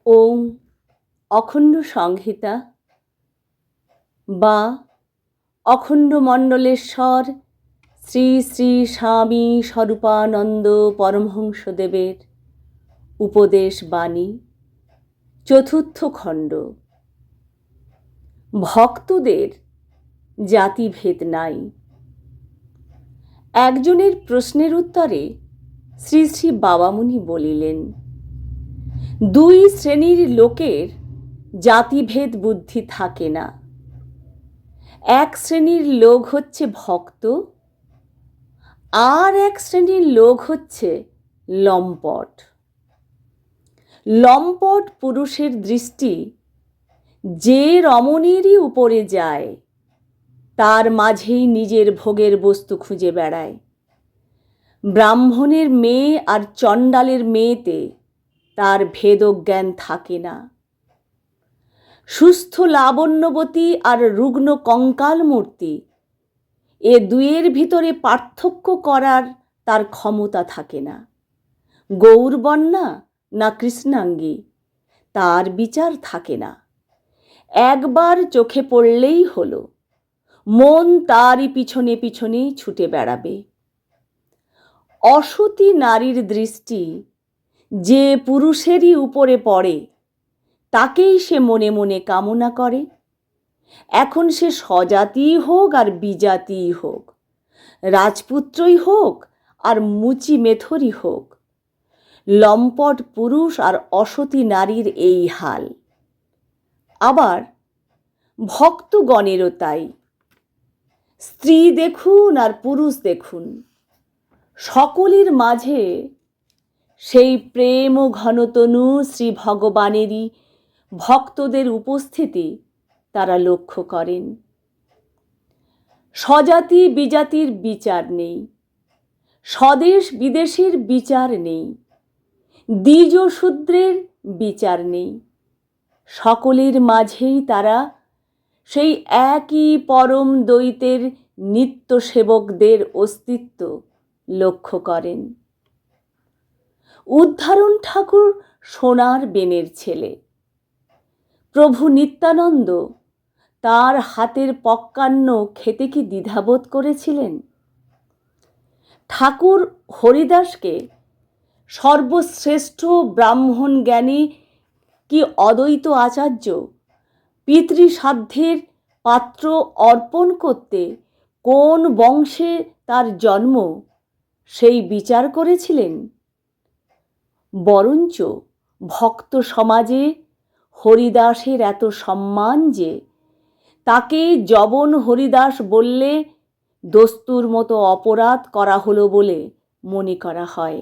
ওম অখণ্ড সংহিতা বা অখণ্ড মণ্ডলেশ্বর শ্রী শ্রী স্বামী স্বরূপানন্দ পরমহংসদেবের উপদেশ বাণী চতুর্থ খণ্ড। ভক্তদের জাতিভেদ নাই। একজনের প্রশ্নের উত্তরে শ্রী শ্রী বাবামুনি বলিলেন, দুই শ্রেণীর লোকের জাতিভেদ বুদ্ধি থাকে না। এক শ্রেণীর লোক হচ্ছে ভক্ত, আর এক শ্রেণীর লোক হচ্ছে লম্পট। লম্পট পুরুষের দৃষ্টি যে রমণীরই উপরে যায় তার মাঝেই নিজের ভোগের বস্তু খুঁজে বেড়ায়। ব্রাহ্মণের মেয়ে আর চণ্ডালের মেয়েতে তার ভেদজ্ঞান থাকে না। সুস্থ লাবণ্যবতী আর রুগ্ন কঙ্কাল মূর্তি, এ দুয়ের ভিতরে পার্থক্য করার তার ক্ষমতা থাকে না। গৌরবর্ণা না কৃষ্ণাঙ্গী, তার বিচার থাকে না। একবার চোখে পড়লেই হলো, মন তারই পিছনে পিছনেই ছুটে বেড়াবে। অসতী নারীর দৃষ্টি যে পুরুষেরই উপরে পড়ে তাকেই সে মনে মনে কামনা করে। এখন সে স্বজাতিই হোক আর বিজাতিই হোক, রাজপুত্রই হোক আর মুচি মেথরই হোক, লম্পট পুরুষ আর অসতী নারীর এই হাল। আবার ভক্তগণেরও তাই। স্ত্রী দেখুন আর পুরুষ দেখুন, সকলের মাঝে সেই প্রেম ও ঘনতনু শ্রী ভগবানেরই ভক্তদের উপস্থিতি তারা লক্ষ্য করেন। স্বজাতি বিজাতির বিচার নেই, স্বদেশ বিদেশের বিচার নেই, দ্বিজ শূদ্রের বিচার নেই। সকলের মাঝেই তারা সেই একই পরম দ্বৈতের নিত্য সেবকদের অস্তিত্ব লক্ষ্য করেন। উদ্ধারণ ঠাকুর সোনার বেনের ছেলে। প্রভু নিত্যানন্দ তার হাতের পক্কান্ন খেতে কি দ্বিধাবোধ করেছিলেন? ঠাকুর হরিদাসকে সর্বশ্রেষ্ঠ ব্রাহ্মণ জ্ঞানী কি অদ্বৈত আচার্য পিতৃসাধ্যের পাত্র অর্পণ করতে কোন বংশে তার জন্ম সেই বিচার করেছিলেন? বরঞ্চ ভক্ত সমাজে হরিদাসের এত সম্মান যে তাকে যবন হরিদাস বললে দস্তুর মতো অপরাধ করা হলো বলে মনে করা হয়।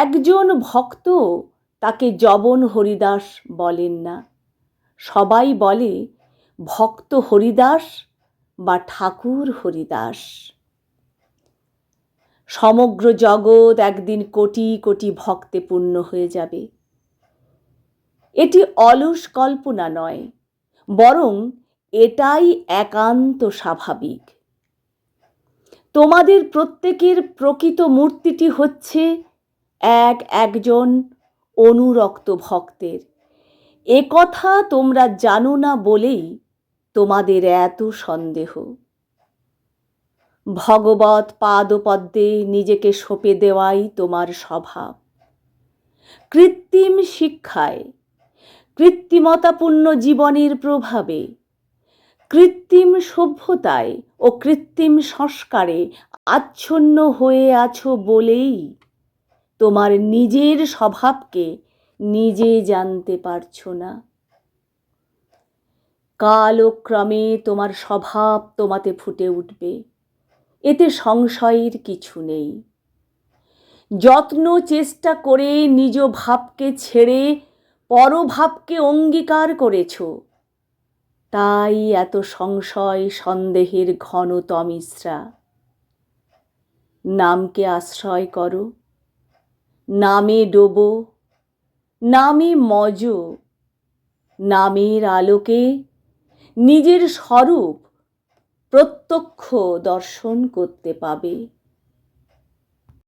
একজন ভক্ত তাকে যবন হরিদাস বলেন না, সবাই বলে ভক্ত হরিদাস বা ঠাকুর হরিদাস। সমগ্র জগৎ একদিন কোটি কোটি ভক্তে পূর্ণ হয়ে যাবে। এটি অলস কল্পনা নয়, বরং এটাই একান্ত স্বাভাবিক। তোমাদের প্রত্যেকের প্রকৃত মূর্তিটি হচ্ছে একজন অনুরক্ত ভক্তের। এ কথা তোমরা জানো না বলেই তোমাদের এত সন্দেহ। ভগবৎ পাদপদ্মে নিজেকে সঁপে দেওয়াই তোমার স্বভাব। কৃত্রিম শিক্ষায়, কৃত্রিমতাপূর্ণ জীবনের প্রভাবে, কৃত্রিম সভ্যতায় ও কৃত্রিম সংস্কারে আচ্ছন্ন হয়ে আছো বলেই তোমার নিজের স্বভাবকে নিজে জানতে পারছো না। কালক্রমে তোমার স্বভাব তোমাতে ফুটে উঠবে, এতে সংশয়ের কিছু নেই। যত্ন চেষ্টা করে নিজ ভাবকে ছেড়ে পরভাবকে অঙ্গীকার করেছ, তাই এত সংশয় সন্দেহের ঘন তমিশ্রা। নামকে আশ্রয় করো, নামে ডোবো, নামে মজো, নামের আলোকে নিজের স্বরূপ প্রত্যক্ষ দর্শন করতে পাবে।